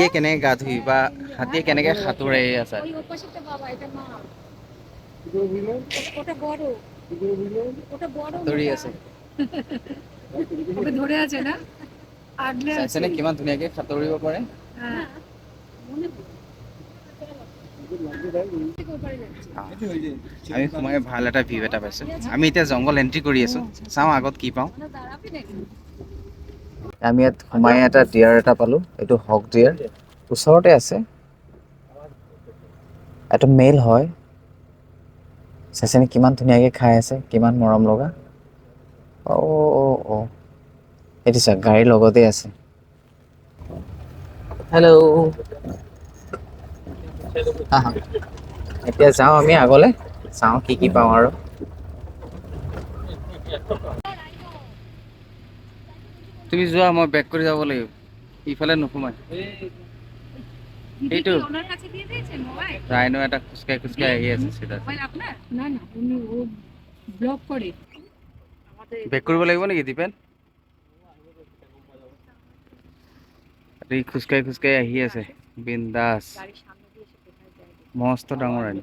হাতীয়ে কেনেকে গা ধুই বা হাতীয়ে কেনেকে সাঁতোৰে আছে সাঁতুৰি আছে ধৰে আছে না চাইছেনে কিমান ধুনীয়াকে সাঁতুৰিব পাৰে আমি সোমাই ভাল এটা ভিউ এটা পাইছো আমি এতিয়া জংঘল এন্ট্ৰি কৰি আছো চাওঁ আগত কি পাওঁ আমি ইয়াত সোমাই এটা ডিয়াৰ এটা পালো এইটো হক ডিয়াৰ ওচৰতে আছে এইটো মেল হয় চাইছেনে কিমান ধুনীয়াকে খাই আছে কিমান মৰম লগা অ এইটো চাওক গাড়ীৰ লগতে আছে হেল্ল' এতিয়া যাওঁ আমি আগলে চাওঁ কি পাওঁ আৰু তুমি যোৱা মই বেক কৰি যাব লাগিব ইফালে নোসোমাই এইটো ৰাইনো এটা খুচকাই খুচকাই আহি আছে চিধা না না উনি ও ব্লক করে বেক কৰিব লাগিব নেকি দীপেন খুচকাই খুচকাই আহি আছে বিন্দাস মস্ত ডাঙৰ ৰাইনো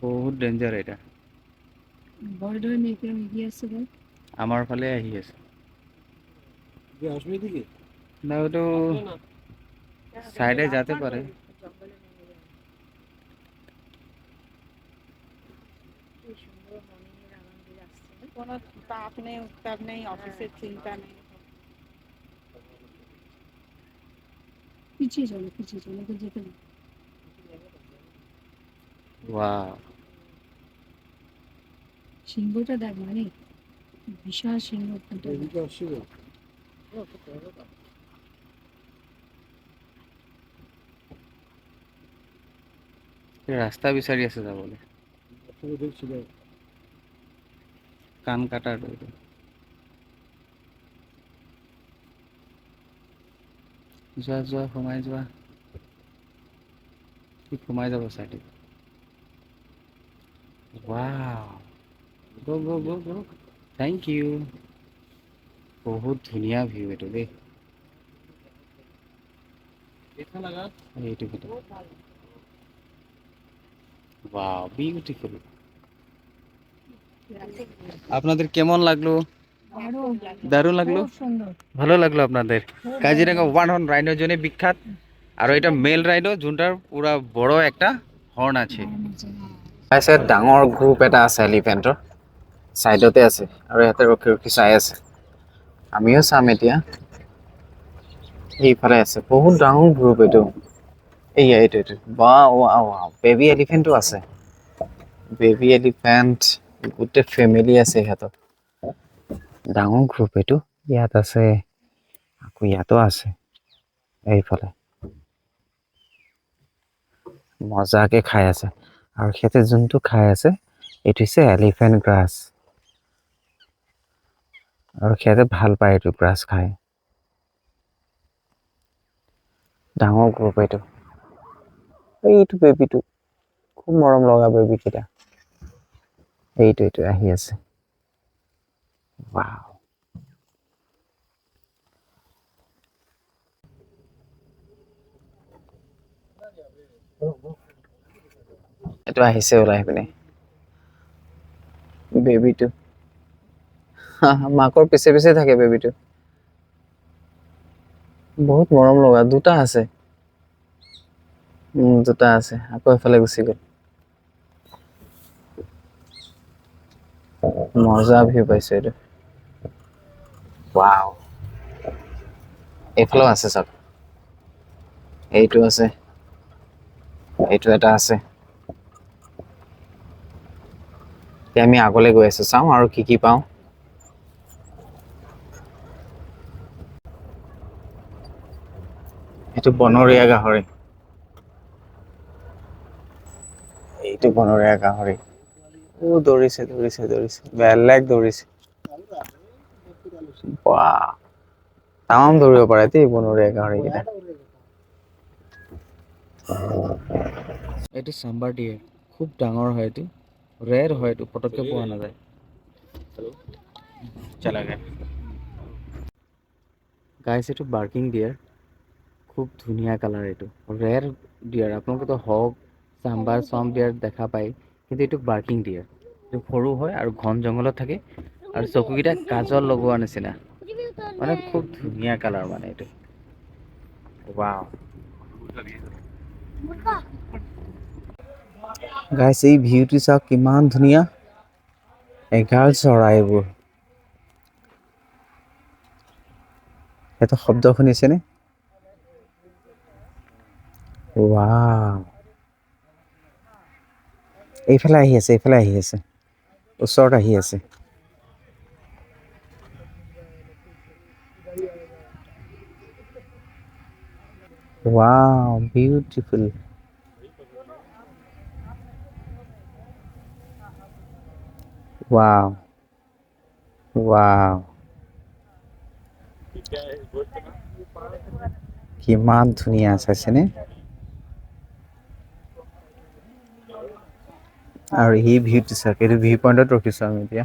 বহুত ডেঞ্জাৰ এটা আমাৰ ফালে আহি আছে না ওটো সাইডে যেতে পারে কোনো তাপ নেই উত্তাপ নেই অফিসের চিন্তা নেই পিছিয়ে চলো ওদের যেতে না ওয়াও সিংহটা দেখ মানে বিশাল সিংহ রাস্তা বিচাৰি আছে যাবলৈ কাণ কাটাৰ যোৱা যোৱা সোমাই যোৱা সোমাই যাব চাইডে ওয়াও গো গো গো গো থ্যাংক ইউ বহুত ধুনীয়া ভিউ এইটো দেই এইটো ওয়াও বিউটিফুল আপনাদের কেমন লাগলো দারুণ লাগলো ভালো লাগলো আপনাদের কাজিরাঙ্গা ওয়ান হর্ন রাইনোর জন্য বিখ্যাত আর এটা মেল রাইনো যোনটার পুরা বড় একটা হর্ন আছে আছে ডাঙৰ গ্ৰুপ এটা আছে এলিফেন্টৰ সাইডতে আছে আৰু ইয়াতে ৰখি ৰখি চাই আছে আমিও চাম এতিয়া এইফালে আছে বহুত ডাঙৰ গ্ৰুপ এইটো এইটো ৱাও বেবি এলিফেন্টটো আছে বেবি এলিফেন্ট গোটেই ফেমিলি আছে সিহঁতৰ ডাঙৰ গ্ৰুপ এইটো ইয়াত আছে আকৌ ইয়াতো আছে এইফালে মজাকে খাই আছে আৰু সিহঁতে যোনটো খাই আছে এইটো হৈছে এলিফেন্ট গ্ৰাছ আৰু সিহঁতে ভাল পায় এইটো গ্ৰাছ খাই ডাঙৰ গ্ৰুপ এইটো বেবিটো খুব মৰম লগা বেবি কেইটা এইটো আহি আছে ৱাও এইটো আহিছে ওলাই পিনে বেবিটো মাকৰ পিছে পিছে থাকে বেবিটো বহুত মৰম লগা দুটা আছে আকৌ এফালে গুচি গ'ল মজা ভিউ পাইছে এইটো ৱাও এইফালেও আছে চব এইটো আছে এইটো এটা আছে এতিয়া আমি আগলৈ গৈ আছো চাওঁ আৰু কি পাওঁ এইটো বনৰীয়া গাহৰি এইটো বনৰীয়া গাহৰি দৌৰিছে বেলেগ দৌৰিছে বাহ তামাম দৌৰিব পাৰে দেই বনৰীয়া গাহৰি কেইটা এইটো চাম্বাৰ দিয়ে খুব ডাঙৰ হয় এইটো ৰেৰ হয় এইটো, পটককৈ পোৱা নাযায়। চলা গয়া। গাইছ এইটো বাৰ্কিং ডিয়াৰ, খুব ধুনীয়া কালাৰ এইটো, ৰেৰ ডিয়াৰ। আপোনালোকেতো হওক চাম্বাৰ চম ডিয়াৰ দেখা পায়, কিন্তু এইটো বাৰ্কিং ডিয়াৰ। এইটো সৰু হয় আৰু ঘন জংঘলত থাকে, আৰু চকুকেইটা কাজল লগোৱাৰ নিচিনা, মানে খুব ধুনীয়া কালাৰ মানে এইটো। ৱাও। গাইছ এই ভিউটো চাওক কিমান ধুনীয়া, এগাল চৰাই এইবোৰ। এটা শব্দ শুনিছেনে? ৱাও। এইফালে আহি আছে, এইফালে আহি আছে, ওচৰত আহি আছে। Wow beautiful. Wow wow. কিমান ধুনীয়া চাইছেনে? আৰু এই ভিউটো চাওক, এইটো ভিউ পইণ্টত ৰখিছো আমি এতিয়া।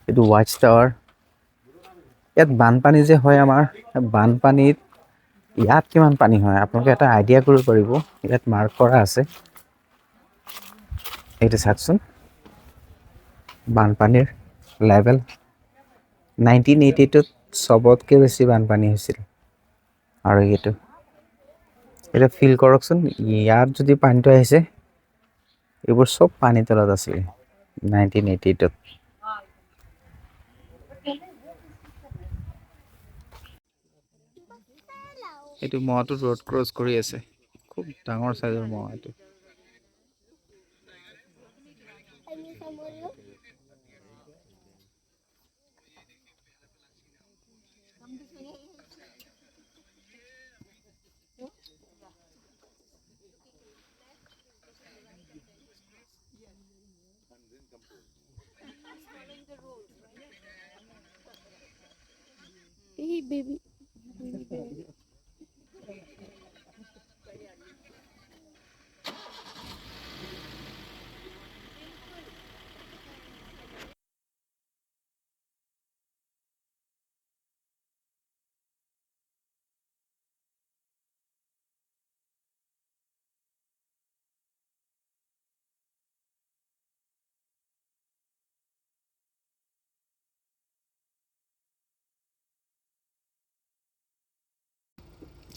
এইটো ৱাচ টাৱাৰ। ইয়াত বানপানী যে হয় আমাৰ, বানপানীত ইয়াত কিমান পানী হয় আপোনালোকে এটা আইডিয়া কৰিব পাৰিব। ইয়াত মাৰ্ক কৰা আছে, এইটো চাওকচোন বানপানীৰ লেভেল। 1982ত চবতকৈ বেছি বানপানী হৈছিল। আৰু এইটো এতিয়া ফিল কৰকচোন, ইয়াত যদি পানীটো আহিছে, এইবোৰ চব পানীৰ তলত আছিলে 1982ত। এইটো মহটো ৰ'ড ক্ৰছ কৰি আছে, খুব ডাঙৰ চাইজৰ মহ এইটো। Hey, baby. Baby.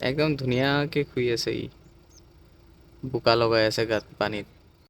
একদম ধুনীয়াকৈ শুই আছে ই, বোকা লগাই আছে গাত পানীত।